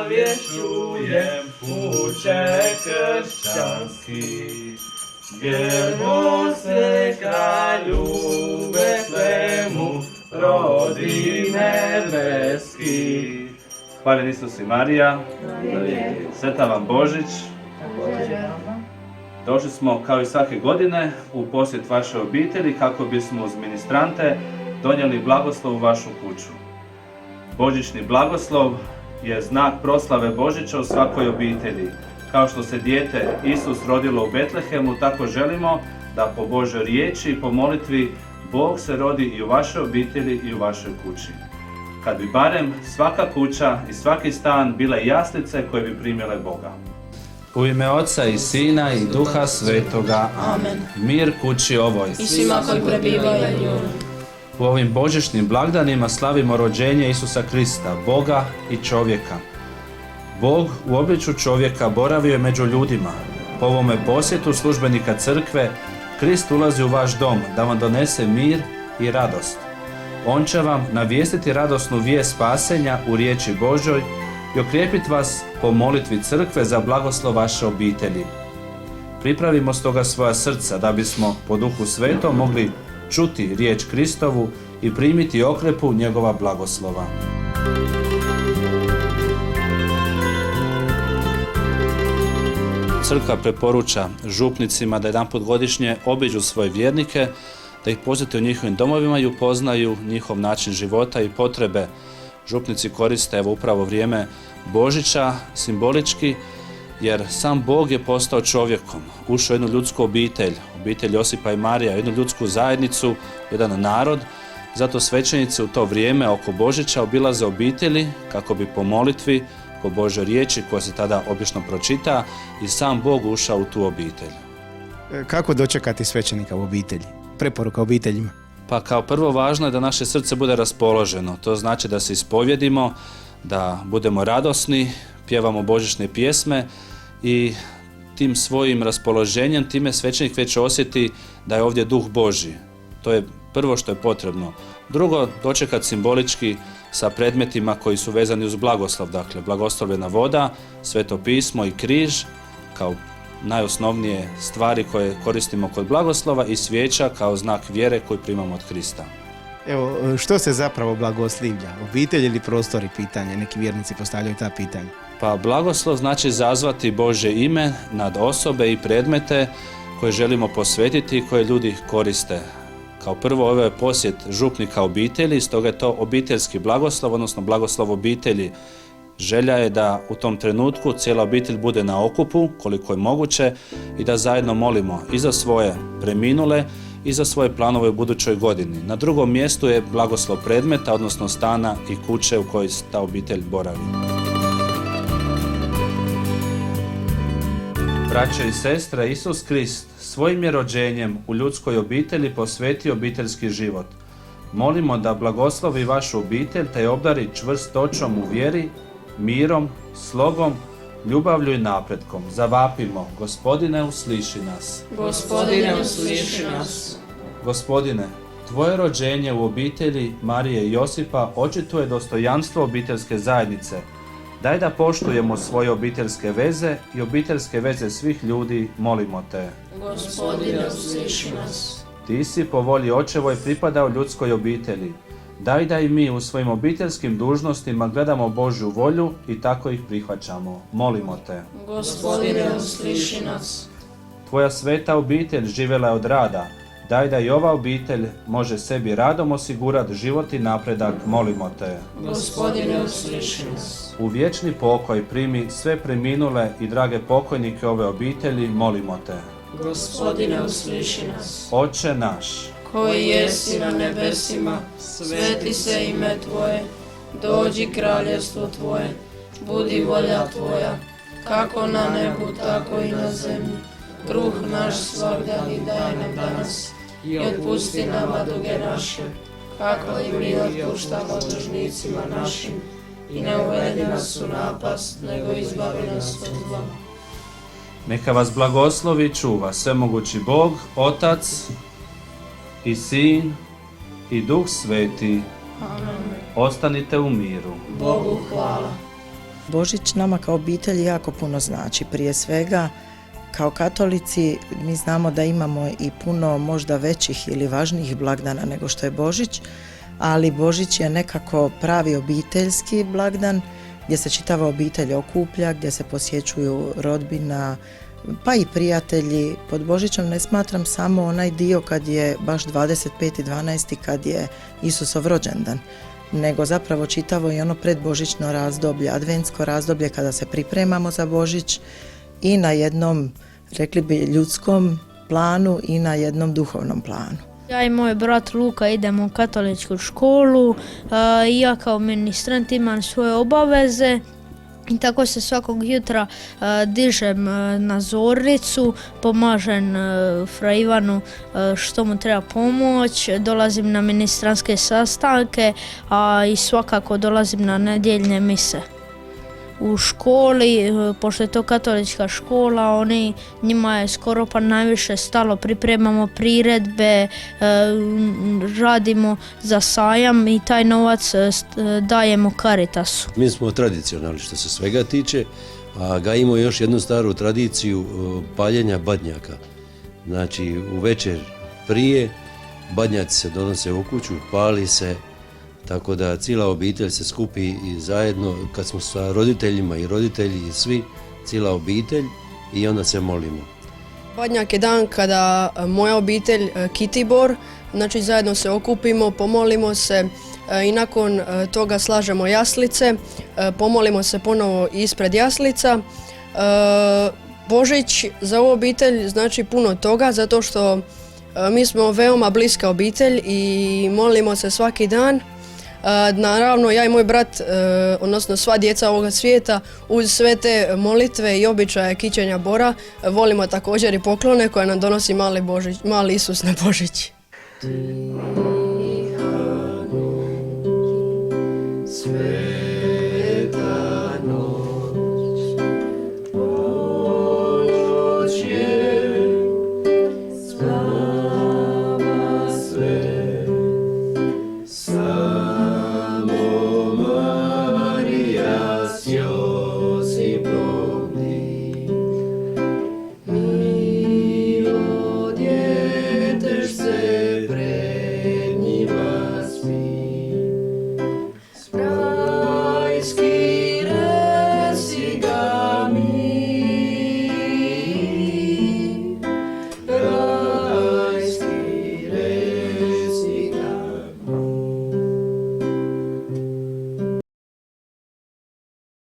navješćujem puće kršćanski. Vjermo se kralju Betlemu, rodi nebeski. Hvaljen Isus i Marija, sretan vam Božić. Došli smo kao i svake godine u posjet vaše obitelji kako bismo uz ministrante donijeli blagoslov u vašu kuću. Božićni blagoslov je znak proslave Božića u svakoj obitelji. Kao što se dijete Isus rodilo u Betlehemu, tako želimo da po Božoj riječi i po molitvi Bog se rodi i u vašoj obitelji i u vašoj kući. Kad bi barem svaka kuća i svaki stan bile jaslice koje bi primile Boga. U ime Oca i Sina i Duha Svetoga. Amen. Mir kući ovoj. I svima koji prebivaju u njoj. U ovim božićnim blagdanima slavimo rođenje Isusa Krista, Boga i čovjeka. Bog u obličju čovjeka boravio je među ljudima. Po ovome posjetu službenika crkve, Krist ulazi u vaš dom da vam donese mir i radost. On će vam navijestiti radosnu vijest spasenja u riječi Božoj i okrijepiti vas po molitvi crkve za blagoslov vaše obitelji. Pripravimo stoga svoja srca da bismo po Duhu Svetom mogli čuti riječ Kristovu i primiti okrepu njegova blagoslova. Crkva preporuča župnicima da jedanput godišnje obiđu svoje vjernike, da ih posjete u njihovim domovima i upoznaju njihov način života i potrebe. Župnici koriste upravo vrijeme Božića simbolički, jer sam Bog je postao čovjekom, ušao u jednu ljudsku obitelj Josipa i Marija, jednu ljudsku zajednicu, jedan narod. Zato svećenici u to vrijeme oko Božića obilaze obitelji kako bi po molitvi, po Božoj riječi koja se tada obično pročita, i sam Bog ušao u tu obitelj. Kako dočekati svećenika u obitelji? Preporuka obiteljima. Pa kao prvo važno je da naše srce bude raspoloženo. To znači da se ispovjedimo, da budemo radosni, pjevamo božićne pjesme i tim svojim raspoloženjem, time svećenik već osjeti da je ovdje Duh Božji. To je prvo što je potrebno. Drugo, dočekati simbolički sa predmetima koji su vezani uz blagoslov, dakle blagoslovljena voda, Sveto pismo i križ kao najosnovnije stvari koje koristimo kod blagoslova i svijeća kao znak vjere koju primamo od Krista. Evo, što se zapravo blagoslivlja? Obitelj ili prostor i pitanje? Neki vjernici postavljaju ta pitanja. Pa blagoslov znači zazvati Božje ime nad osobe i predmete koje želimo posvetiti i koje ljudi koriste. Kao prvo, ovo je posjet župnika obitelji, stoga je to obiteljski blagoslov, odnosno blagoslov obitelji. Želja je da u tom trenutku cijela obitelj bude na okupu, koliko je moguće, i da zajedno molimo i za svoje preminule i za svoje planove u budućoj godini. Na drugom mjestu je blagoslov predmeta, odnosno stana i kuće u kojoj ta obitelj boravi. Braćo i sestre, Isus Krist svojim je rođenjem u ljudskoj obitelji posvetio obiteljski život. Molimo da blagoslovi vašu obitelj te je obdari čvrstoćom u vjeri, mirom, slogom, ljubavlju i napretkom. Zavapimo, Gospodine, usliši nas. Gospodine, usliši nas. Gospodine, tvoje rođenje u obitelji Marije i Josipa očituje dostojanstvo obiteljske zajednice. Daj da poštujemo svoje obiteljske veze i obiteljske veze svih ljudi, molimo te. Gospodine, usliši nas. Ti si po volji očevoj pripadao ljudskoj obitelji. Daj da i mi u svojim obiteljskim dužnostima gledamo Božju volju i tako ih prihvaćamo. Molimo te. Gospodine, usliši nas. Tvoja sveta obitelj živjela je od rada. Daj da i ova obitelj može sebi radom osigurati život i napredak. Molimo te. Gospodine, usliši nas. U vječni pokoj primi sve preminule i drage pokojnike ove obitelji. Molimo te. Gospodine, usliši nas. Oče naš, koji jesi na nebesima, sveti se ime Tvoje, dođi kraljevstvo Tvoje, budi volja Tvoja, kako na nebu, tako i na zemlji. Kruh naš svagdani daj nam danas i otpusti nama duge naše, kako i mi otpuštamo dužnicima našim, i ne uvedi nas u napast, nego izbavi nas od zla. neka vas blagoslovi i čuva svemogući Bog, Otac i Sin i Duh Sveti. Amen. Ostanite u miru. Bogu hvala. Božić nama kao obitelji jako puno znači. Prije svega, kao katolici mi znamo da imamo i puno možda većih ili važnijih blagdana nego što je Božić, ali Božić je nekako pravi obiteljski blagdan gdje se čitava obitelj okuplja, gdje se posjećuju rodbina, pa i prijatelji. Pod Božićem ne smatram samo onaj dio kad je baš 25.12. kad je Isusov rođendan, nego zapravo čitavo i ono predbožićno razdoblje, adventsko razdoblje kada se pripremamo za Božić i na jednom, rekli bi, ljudskom planu i na jednom duhovnom planu. Ja i moj brat Luka idemo u katoličku školu i ja kao ministrant imam svoje obaveze i tako se svakog jutra dižem na zornicu, pomažem fra Ivanu što mu treba pomoć, dolazim na ministranske sastanke, a i svakako dolazim na nedjeljne mise. U školi, pošto je to katolička škola, njima je skoro pa najviše stalo, pripremamo priredbe, radimo za sajam i taj novac dajemo Caritasu. Mi smo tradicionalni što se svega tiče, a gajimo još jednu staru tradiciju paljenja badnjaka. Znači u večer prije badnjaci se donose u kuću, pali se, tako da cijela obitelj se skupi i zajedno, kad smo sa roditeljima i roditelji i svi, cijela obitelj, i onda se molimo. Badnjak je dan kada moja obitelj kiti bor, znači zajedno se okupimo, pomolimo se i nakon toga slažemo jaslice, pomolimo se ponovo ispred jaslica. Božić za ovu obitelj znači puno toga, zato što mi smo veoma bliska obitelj i molimo se svaki dan. Naravno, ja i moj brat, odnosno sva djeca ovoga svijeta, uz sve te molitve i običaje kićenja bora, volimo također i poklone koje nam donosi mali Isus na Božić.